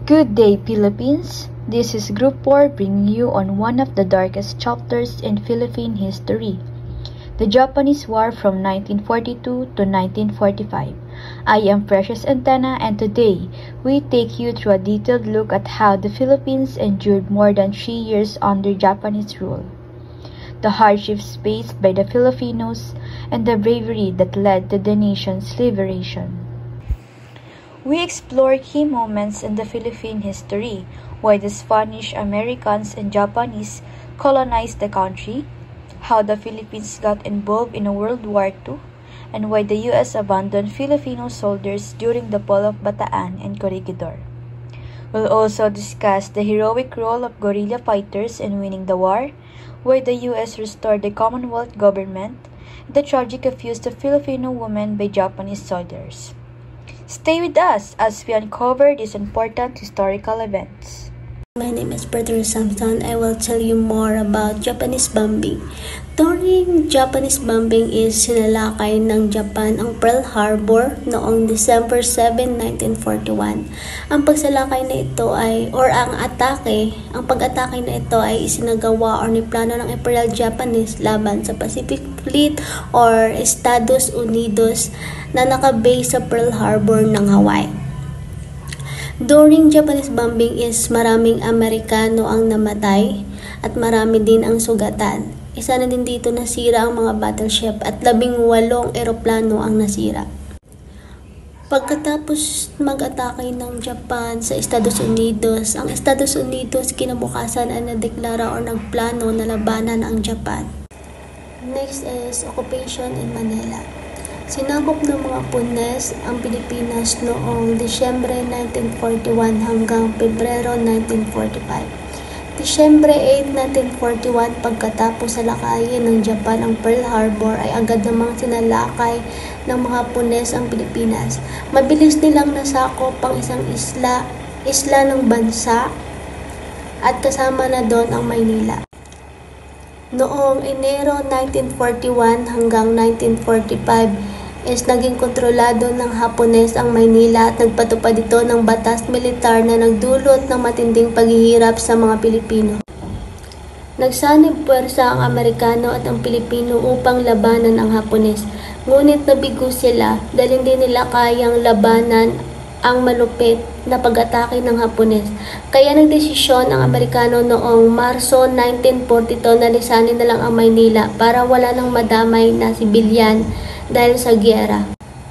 Good day, Philippines! This is Group 4 bringing you on one of the darkest chapters in Philippine history, the Japanese War from 1942 to 1945. I am Precious Antenna, and today we take you through a detailed look at how the Philippines endured more than 3 years under Japanese rule, the hardships faced by the Filipinos, and the bravery that led to the nation's liberation. We explore key moments in the Philippine history, why the Spanish, Americans, and Japanese colonized the country, how the Philippines got involved in World War II, and why the U.S. abandoned Filipino soldiers during the fall of Bataan and Corregidor. We'll also discuss the heroic role of guerrilla fighters in winning the war, why the U.S. restored the Commonwealth government, and the tragic abuse of Filipino women by Japanese soldiers. Stay with us as we uncover these important historical events. My name is Bertrand Samson. I will tell you more about Japanese bombing. During Japanese bombing is sinalakay ng Japan ang Pearl Harbor noong December 7, 1941. Ang pagsalakay na ito ay, ang pag-atake na ito ay isinagawa or niplano ng Imperial Japanese laban sa Pacific Fleet or Estados Unidos na nakabase sa Pearl Harbor ng Hawaii. During Japanese bombing is maraming Amerikano ang namatay at marami din ang sugatan. Isa na din dito nasira ang mga battleship at 18 eroplano ang nasira. Pagkatapos mag-atake ng Japan sa Estados Unidos, ang Estados Unidos kinabukasan ay nadeklara o nagplano na labanan ang Japan. Next is occupation in Manila. Sinakop ng mga Punes ang Pilipinas noong Disyembre 1941 hanggang Pebrero 1945. Disyembre 8, 1941, pagkatapos salakayin ng Japan ang Pearl Harbor ay agad namang sinalakay ng mga Punes ang Pilipinas. Mabilis nilang nasakop ang isang isla ng bansa at kasama na doon ang Maynila. Noong Enero 1941 hanggang 1945 is naging kontrolado ng Hapones ang Maynila at nagpatupad ito ng batas militar na nagdulot ng matinding paghihirap sa mga Pilipino. Nagsanib puwersa ang Amerikano at ang Pilipino upang labanan ang Hapones, ngunit nabigo sila dahil hindi nila kayang labanan ang malupit na pag-atake ng Hapones. Kaya nagdesisyon ang Amerikano noong Marso 1942 na lisanin na lang ang Maynila para wala nang madamay na sibilyan dahil sa giyera.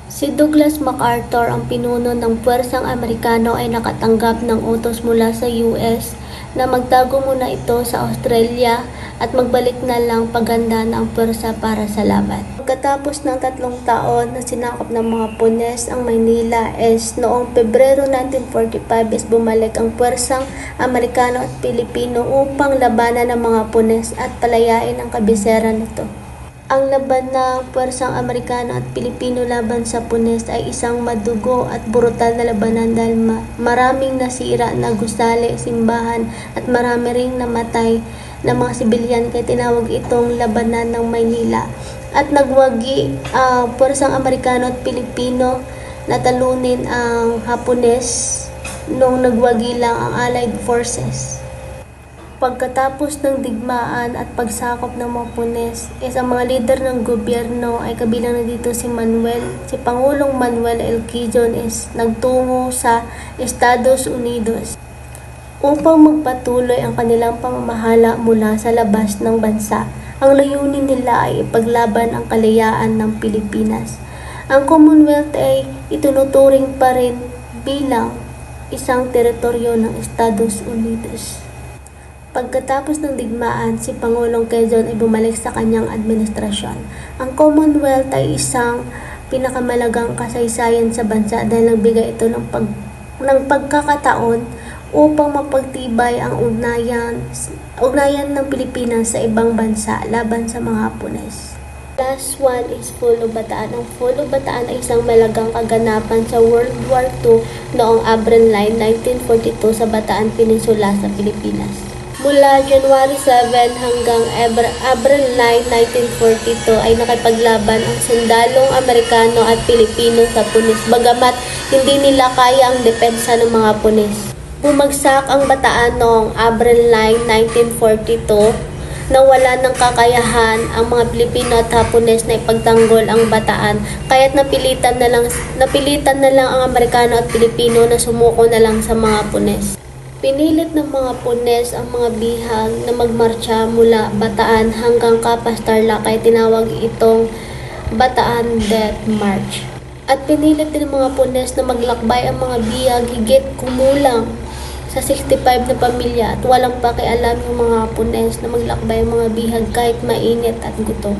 Si Douglas MacArthur, ang pinuno ng puwersang Amerikano, ay nakatanggap ng utos mula sa US na magtago muna ito sa Australia at magbalik na lang paganda ng puwersa para sa laban. Pagkatapos ng 3 taon na sinakop ng mga Punes ang Maynila is noong Pebrero 1945 is bumalik ang puwersang Amerikano at Pilipino upang labanan ng mga Punes at palayain ang kabisera nito. Ang laban ng puwersang Amerikano at Pilipino laban sa Punes ay isang madugo at brutal na labanan dahil maraming nasira na gusali, simbahan at marami ring namatay na mga sibilyan kaya tinawag itong labanan ng Maynila. At nagwagi ang puwersang Amerikano at Pilipino na talunin ang Hapones nung nagwagi lang ang Allied Forces. Pagkatapos ng digmaan at pagsakop ng mga Punes, ang mga lider ng gobyerno ay kabilang na dito si Pangulong Manuel L. Quezon is nagtungo sa Estados Unidos upang magpatuloy ang kanilang pamamahala mula sa labas ng bansa. Ang layunin nila ay ipaglaban ang kalayaan ng Pilipinas. Ang Commonwealth ay itinuturing pa rin bilang isang teritoryo ng Estados Unidos. Pagkatapos ng digmaan, si Pangulong Quezon ay bumalik sa kanyang administrasyon. Ang Commonwealth ay isang pinakamalagang kasaysayan sa bansa dahil nagbigay ito ng pagkakataon upang mapagtibay ang ugnayan ng Pilipinas sa ibang bansa laban sa mga Hapones. Last one is Fulo Bataan. Ang Fulo Bataan ay isang malagang kaganapan sa World War II noong Abril 9, 1942 sa Bataan Peninsula sa Pilipinas. Mula January 7 hanggang Abril 9, 1942 ay nakipaglaban ang sundalong Amerikano at Pilipino sa Punes, bagamat hindi nila kaya ang depensa ng mga Punes. Bumagsak ang Bataan noong April 9, 1942, nawala ng kakayahan ang mga Pilipino at Hapones na ipagtanggol ang Bataan, kaya't napilitan na lang ang Amerikano at Pilipino na sumuko na lang sa mga Hapones. Pinilit ng mga Hapones ang mga bihag na magmarcha mula Bataan hanggang Capas Tarlac, kaya tinawag itong Bataan Death March. At pinilit din ng mga Hapones na maglakbay ang mga bihag higit kumulang sa 65 na pamilya, at walang pakialam yung mga Hapones na maglakbay ang mga bihag kahit mainit at gutom.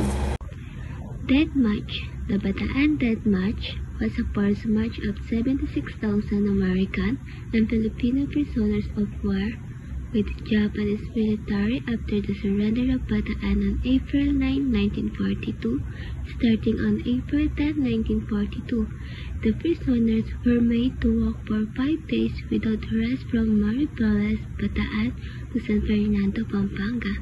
Death March. The Bataan Death March was a forced march of 76,000 American and Filipino prisoners of war with Japanese military after the surrender of Bataan on April 9, 1942. Starting on April 10, 1942, the prisoners were made to walk for 5 days without rest from Maripoles, Bataan to San Fernando, Pampanga,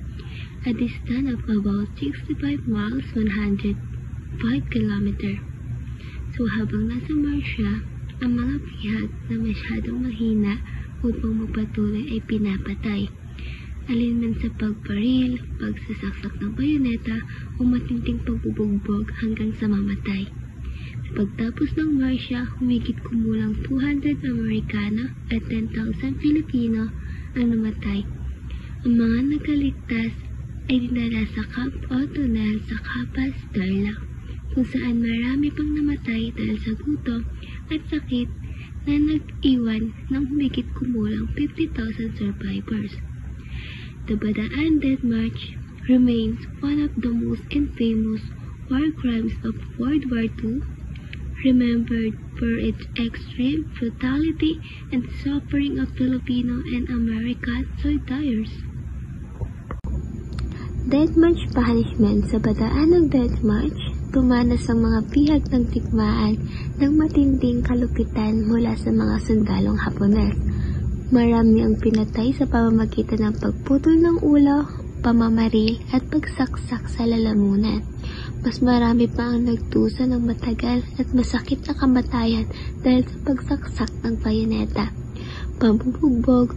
a distance of about 65 miles, 105 kilometers. So habang nasa marsya, ang mga bihag na masyadong mahina upang magpatuloy ay pinapatay. Alinman sa pagparil, pagsasaksak ng bayoneta o matinding pagbubugbog hanggang sa mamatay. Pagtapos ng marsya, humigit kumulang 200 Amerikano at 10,000 Filipino ang namatay. Ang mga nagkaligtas ay dinala sa Camp O'Donnell sa Capas Tarlac, kung saan marami pang namatay dahil sa gutom at sakit na nag-iwan ng humigit kumulang 50,000 survivors. The Bataan Death March remains one of the most infamous war crimes of World War II, remembered for its extreme brutality and suffering of Filipino and American soldiers. Death March punishment sa Bataan ng Death March tumana sa mga bihag ng tikmaan ng matinding kalupitan mula sa mga sundalong Hapones. Marami ang pinatay sa pamamagitan ng pagputol ng ulo, pamamaril at pagsaksak sa lalamunan. Mas marami pa ang nagtusa ng matagal at masakit na kamatayan dahil sa pagsaksak ng bayoneta, pambubugbog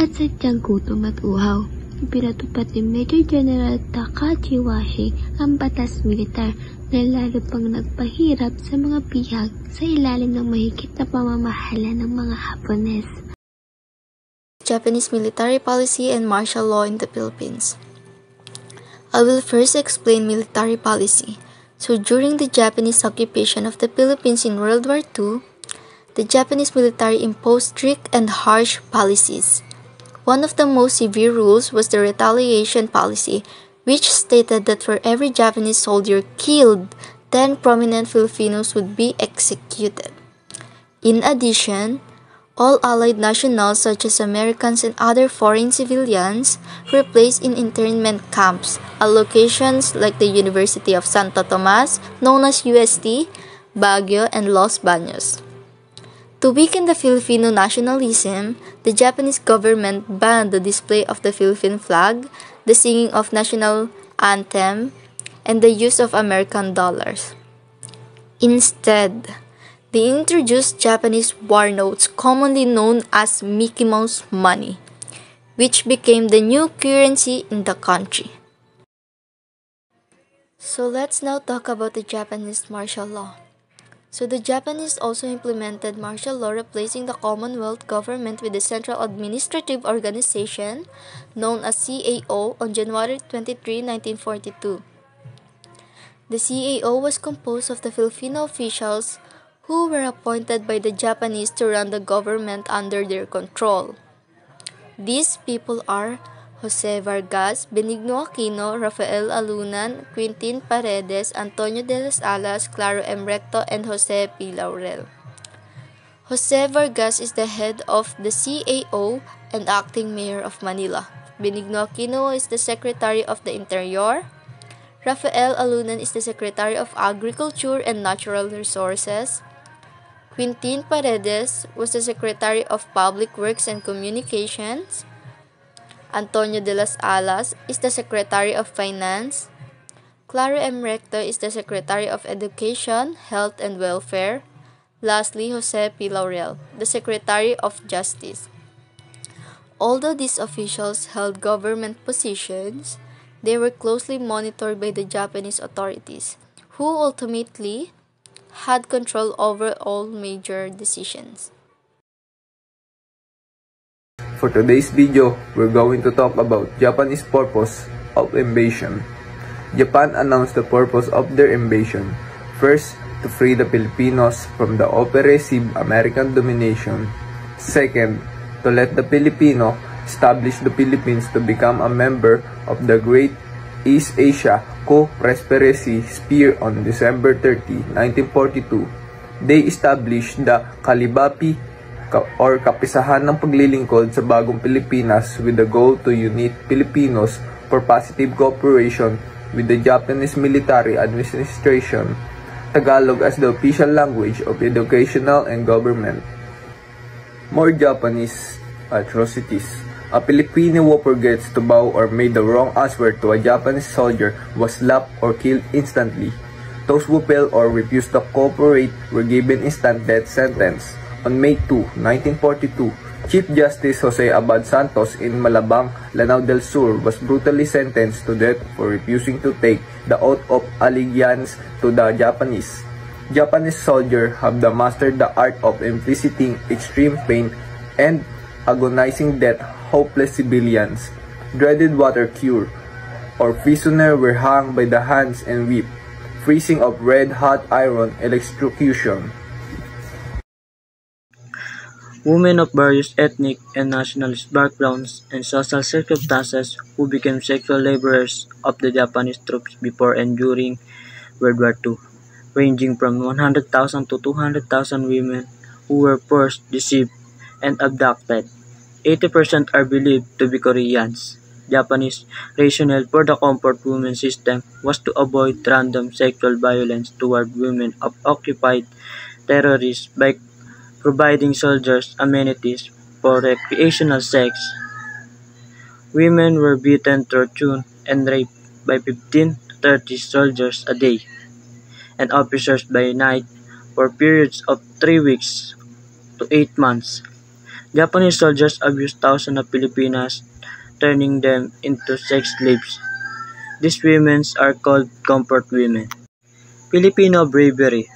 at sadyang gutom at uhaw. Pinatupad ni Major General Takahashi Washi ang batas militar na lalo pang nagpahirap sa mga bihag sa ilalim ng mahigit na pamamahala ng mga Hapones. Japanese military policy and martial law in the Philippines. I will first explain military policy. So during the Japanese occupation of the Philippines in World War II, the Japanese military imposed strict and harsh policies. One of the most severe rules was the retaliation policy, which stated that for every Japanese soldier killed, 10 prominent Filipinos would be executed. In addition, all Allied nationals such as Americans and other foreign civilians were placed in internment camps at locations like the University of Santo Tomas, known as UST, Baguio, and Los Baños. To weaken the Filipino nationalism, the Japanese government banned the display of the Philippine flag, the singing of national anthem, and the use of American dollars. Instead, they introduced Japanese war notes, commonly known as Mickey Mouse money, which became the new currency in the country. So let's now talk about the Japanese martial law. So the Japanese also implemented martial law, replacing the Commonwealth government with the Central Administrative Organization, known as CAO, on January 23, 1942. The CAO was composed of the Filipino officials who were appointed by the Japanese to run the government under their control. These people are Jose Vargas, Benigno Aquino, Rafael Alunan, Quintin Paredes, Antonio de las Alas, Claro M. Recto, and Jose P. Laurel. Jose Vargas is the head of the CAO and acting mayor of Manila. Benigno Aquino is the Secretary of the Interior. Rafael Alunan is the Secretary of Agriculture and Natural Resources. Quintin Paredes was the Secretary of Public Works and Communications. Antonio de las Alas is the Secretary of Finance. Claro M. Recto is the Secretary of Education, Health, and Welfare. Lastly, Jose P. Laurel, the Secretary of Justice. Although these officials held government positions, they were closely monitored by the Japanese authorities, who ultimately had control over all major decisions. For today's video, we're going to talk about Japanese purpose of invasion. Japan announced the purpose of their invasion. First, to free the Filipinos from the oppressive American domination. Second, to let the Filipino establish the Philippines to become a member of the Great East Asia Co-Prosperity Sphere on December 30, 1942. They established the Kalibapi or Kapisahan ng Paglilingkod sa Bagong Pilipinas with the goal to unite Filipinos for positive cooperation with the Japanese military administration, Tagalog as the official language of educational and government. More Japanese atrocities. A Filipino who forgets to bow or made the wrong answer to a Japanese soldier was slapped or killed instantly. Those who failed or refused to cooperate were given instant death sentence. On May 2, 1942, Chief Justice Jose Abad Santos in Malabang, Lanao del Sur was brutally sentenced to death for refusing to take the oath of allegiance to the Japanese. Japanese soldiers have mastered the art of inflicting extreme pain and agonizing death hopeless civilians. Dreaded water cure, or prisoners were hung by the hands and whipped, freezing of red-hot iron, electrocution. Women of various ethnic and nationalist backgrounds and social circumstances who became sexual laborers of the Japanese troops before and during World War II, ranging from 100,000 to 200,000 women who were forced, deceived, and abducted. 80% are believed to be Koreans. Japanese rationale for the comfort women system was to avoid random sexual violence toward women of occupied territories by providing soldiers amenities for recreational sex. Women were beaten, tortured, and raped by 15 to 30 soldiers a day, and officers by night for periods of 3 weeks to 8 months. Japanese soldiers abused thousands of Filipinas, turning them into sex slaves. These women are called comfort women. Filipino bravery.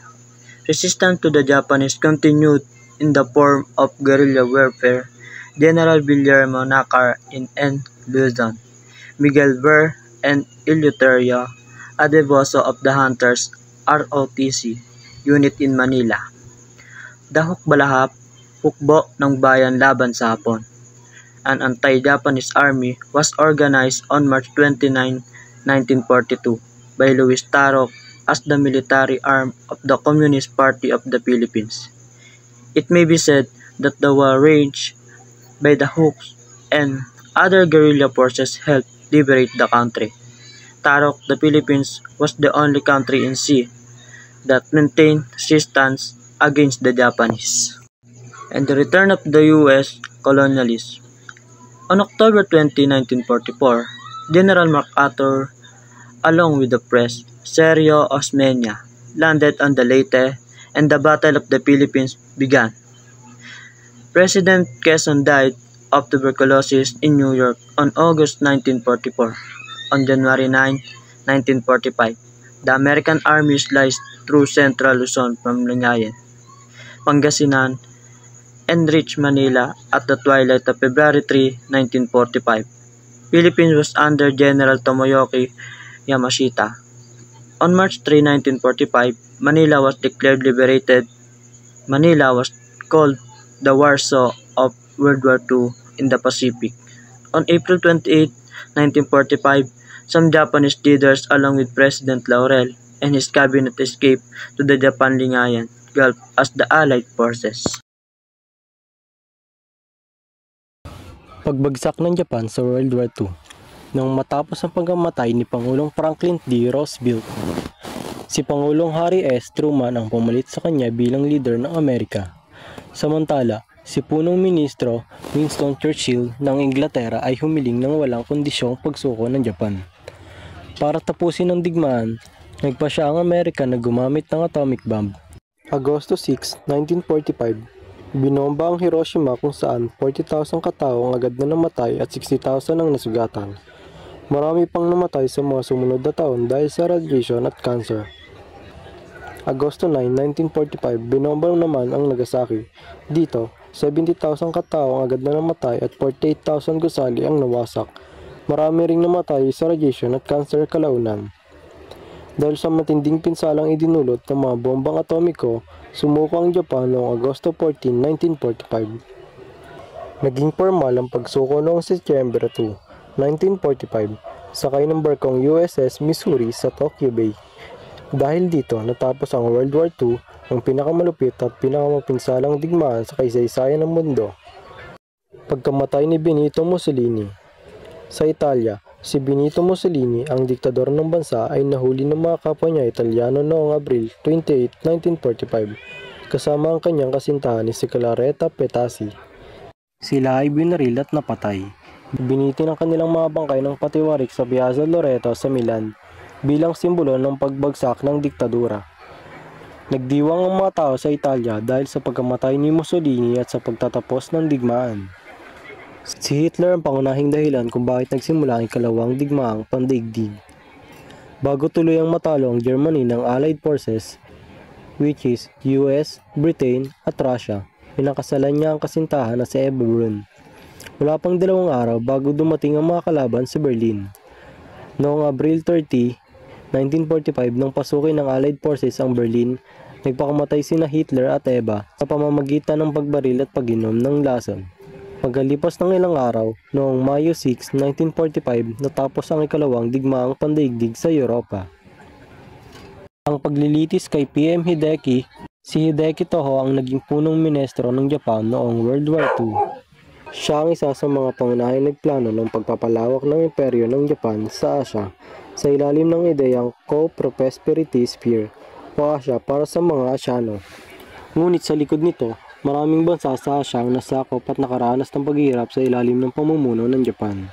Resistance to the Japanese continued in the form of guerrilla warfare. General Guillermo Nácar in Luzon, Miguel Ver and Eleuterio Adeboso of the Hunters ROTC unit in Manila. Dahok Balahap, hukbo ng bayan laban sa Hapon. An anti-Japanese army was organized on March 29, 1942 by Luis Tarok as the military arm of the Communist Party of the Philippines. It may be said that the war waged by the Hooks and other guerrilla forces helped liberate the country. Tarok, the Philippines, was the only country in sea that maintained resistance against the Japanese. And the return of the U.S. colonialists. On October 20, 1944, General MacArthur, along with the press, Sergio Osmeña, landed on the Leyte and the Battle of the Philippines began. President Quezon died of tuberculosis in New York on August 1944. On January 9, 1945, the American army sliced through central Luzon from Lingayen, Pangasinan, and reached Manila at the twilight of February 3, 1945. Philippines was under General Tomoyoki Yamashita. On March 3, 1945, Manila was declared liberated. Manila was called the Warsaw of World War II in the Pacific. On April 28, 1945, some Japanese leaders along with President Laurel and his cabinet escaped to the Japan-Lingayen Gulf as the Allied forces. Pagbagsak ng Japan sa World War II. Nang matapos ang pagkamatay ni Pangulong Franklin D. Roosevelt, si Pangulong Harry S. Truman ang pumalit sa kanya bilang leader ng Amerika. Samantala, si punong ministro Winston Churchill ng Inglaterra ay humiling ng walang kondisyong pagsuko ng Japan. Para tapusin ang digmaan, nagpa siya ang Amerika na gumamit ng atomic bomb. Agosto 6, 1945, Binomba ang Hiroshima kung saan 40,000 katao ang agad na namatay at 60,000 ang nasugatan. Marami pang namatay sa mga sumunod na taon dahil sa radiation at cancer. Agosto 9, 1945, binomba naman ang Nagasaki. Dito, 70,000 katao ang agad na namatay at 48,000 gusali ang nawasak. Marami ring namatay sa radiation at cancer kalaunan. Dahil sa matinding pinsalang idinulot ng mga bombang atomiko, sumuko ang Japan noong Agosto 14, 1945. Naging formal ang pagsuko noong Setyembre 2, 1945, sakay ng barkong USS Missouri sa Tokyo Bay. Dahil dito, natapos ang World War II, ang pinakamalupit at pinakamapinsalang digmaan sa kaysaysayan ng mundo. Pagkamatay ni Benito Mussolini. Sa Italia, si Benito Mussolini, ang diktador ng bansa, ay nahuli ng mga kapwa niya Italyano noong Abril 28, 1945, kasama ang kanyang kasintahan ni si Claretta Petazzi. Sila ay binaril at napatay. Binitin ang kanilang mga bangkay ng patiwarik sa Piazza Loreto sa Milan, bilang simbolo ng pagbagsak ng diktadura. Nagdiwang ang mga tao sa Italia dahil sa pagkamatay ni Mussolini at sa pagtatapos ng digmaan. Si Hitler ang pangunahing dahilan kung bakit nagsimula ang ikalawang digmaang pandaigdig. Bago tuluyang matalo ang Germany ng Allied Forces, which is US, Britain at Russia, pinakasalan niya ang kasintahan na si Eva Braun. Wala pang 2 araw bago dumating ang mga kalaban sa Berlin. Noong Abril 30, 1945 nang pasukin ng Allied Forces ang Berlin, nagpakamatay sina Hitler at Eva sa pamamagitan ng pagbaril at pag-inom ng lason. Pagkalipas ng ilang araw, noong Mayo 6, 1945, natapos ang ikalawang digmaang pandaigdig sa Europa. Ang paglilitis kay PM Hideki, si Hideki Toho ang naging punong ministro ng Japan noong World War II. Siya ang isa sa mga pangunahing nagplano ng pagpapalawak ng imperyo ng Japan sa Asia sa ilalim ng ideyang Co-Prosperity Sphere o Asia para sa mga Asyano. Ngunit sa likod nito, maraming bansa sa Asia ang nasakop at nakaranas ng paghihirap sa ilalim ng pamumuno ng Japan.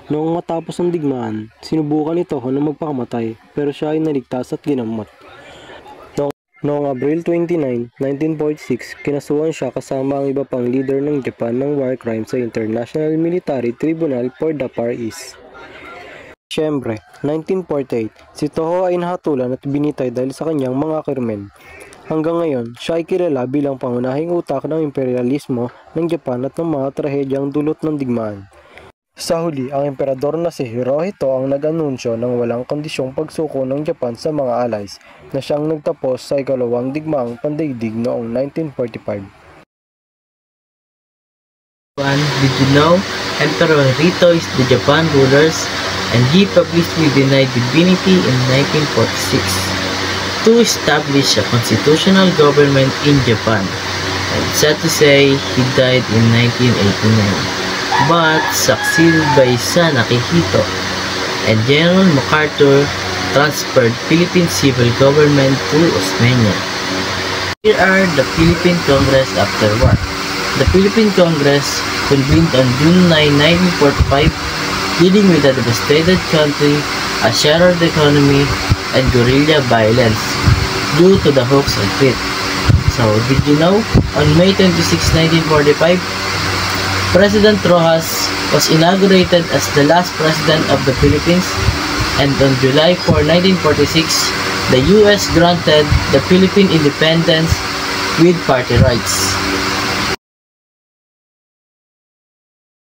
Noong matapos ang digmaan, sinubukan ni Toho na magpakamatay pero siya ay naligtas at ginamot. Noong Abril 29, 1946, kinasuhan siya kasama ang iba pang leader ng Japan ng war crimes sa International Military Tribunal for the Far East. Siyempre, 1948, si Toho ay nahatulan at binitay dahil sa kanyang mga krimen. Hanggang ngayon, siya ay kilala bilang pangunahing utak ng imperialismo ng Japan at ng mga trahedyang dulot ng digmaan. Sa huli, ang emperador na si Hirohito ang nag-anunsyo ng walang kondisyong pagsuko ng Japan sa mga allies na siyang nagtapos sa ikalawang digmaang pandaigdig noong 1945. Did you know Emperor Hirohito is the Japan rulers and he publicly denied divinity in 1946. To establish a constitutional government in Japan. And sad to say, he died in 1989, but succeeded by his son Akihito, and General MacArthur transferred Philippine civil government to Osmeña. Here are the Philippine Congress after war. The Philippine Congress convened on June 9, 1945, dealing with a devastated country, a shattered economy, and guerrilla violence due to the hoax and tweet. So, did you know, on May 26, 1945, President Rojas was inaugurated as the last president of the Philippines, and on July 4, 1946, the US granted the Philippine independence with party rights.